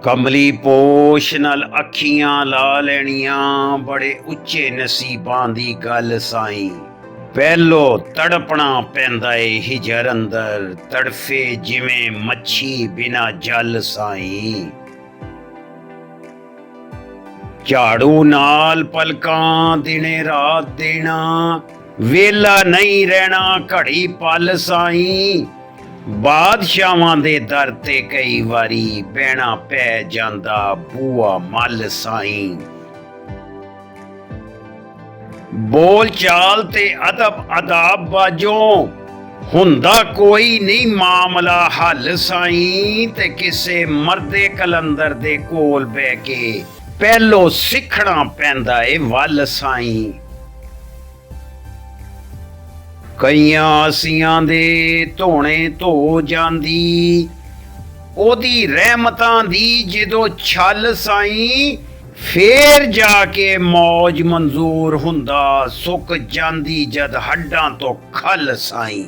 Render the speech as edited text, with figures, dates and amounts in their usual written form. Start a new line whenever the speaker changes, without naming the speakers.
कमली पोश नाल अखियां ला लैनियां, बड़े उच्चे नसीबां दी गल साईं। पहलो तड़पना पैंदा ए हिजर अंदर, तड़फे जिवें मच्छी बिना जल साईं। झाड़ू नाल पलकां दिने रात देना, वेला नहीं रहना घड़ी पल साईं। बादशाहां दे दर ते कई वारी बहना पै जांदा बूआ मल साईं। बोल चाल ते अदब अदाब बाजों, हुंदा कोई नहीं मामला हल साईं। ते किसे मर्दे कलंदर दे कोल बह के पहलो सिखना पैंदा ए वल साईं। कईयां असियां दे धोने धो जांदी, ओदी रहमतां दी जदों छल साईं। फेर जाके मौज मंजूर हुंदा, सुक जांदी जद हड्डां तो खल साईं।